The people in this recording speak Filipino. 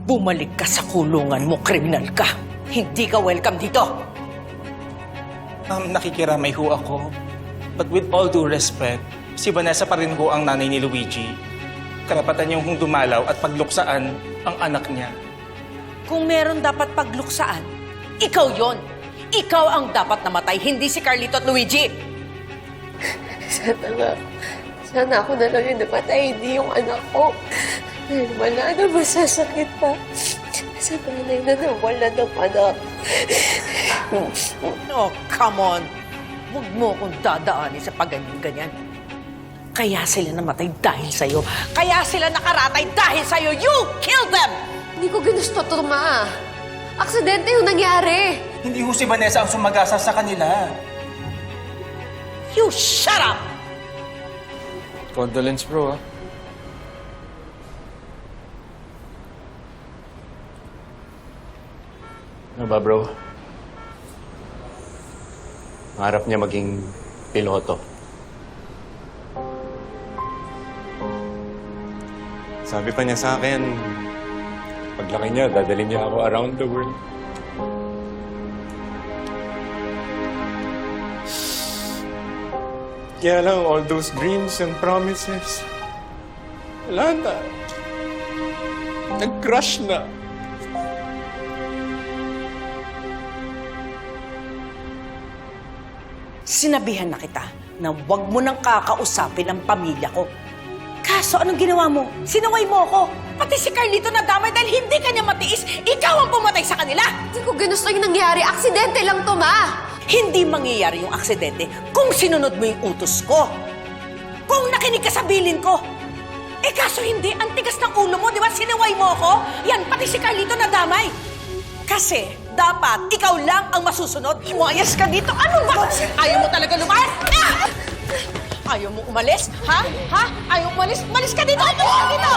Bumalik ka sa kulungan mo, kriminal ka. Hindi ka welcome dito. Nakikiramay ho ako. But with all due respect, si Vanessa pa rin ho ang nanay ni Luigi. Karapatan niyang hong dumalaw at pagluksaan ang anak niya. Kung meron dapat pagluksaan, ikaw yon. Ikaw ang dapat namatay, hindi si Carlito at Luigi. Sana nga. Sana ako na lang yung napatay, hindi yung anak ko. Dahil wala na masasakit pa. Sa nanay na nawala ng anak. Oh, come on. Huwag mo akong dadaanin sa pagganyan-ganyan. Kaya sila namatay dahil sa'yo. Kaya sila nakaratay dahil sa'yo. You killed them! Hindi ko ginusto to, Ma. Aksidente yung nangyari. Hindi ho si Vanessa ang sumagasa sa kanila. You shut up! Condolence, bro, ah. Ano ba, bro? Mangarap niya maging piloto. Sabi pa niya sa akin, paglaki niya, dadalhin niya ako around the world. Kaya lang, all those dreams and promises, wala na. Nag-crush na. Sinabihan na kita na huwag mo nang kakausapin ang pamilya ko. Kaso anong ginawa mo? Sinaway mo ako. Pati si Carlito nadamay dahil hindi kanya matiis. Ikaw ang pumatay sa kanila. Hindi ko ginusto yung nangyari. Aksidente lang to, Ma. Hindi mangyayari yung aksidente kung sinunod mo yung utos ko. Kung nakinig ka sa bilin ko. Eh kaso hindi, ang tigas ng ulo mo, di ba? Sinaway mo ako. Yan, pati si Carlito nadamay. Kasi dapat ikaw lang ang masusunod. Imuayas ka dito. Ano ba? Ayaw mo talaga lumayas? Ah! Ayaw mo umalis? Ha? Ha? Ayaw umalis? Umalis ka dito! Umalis ka dito!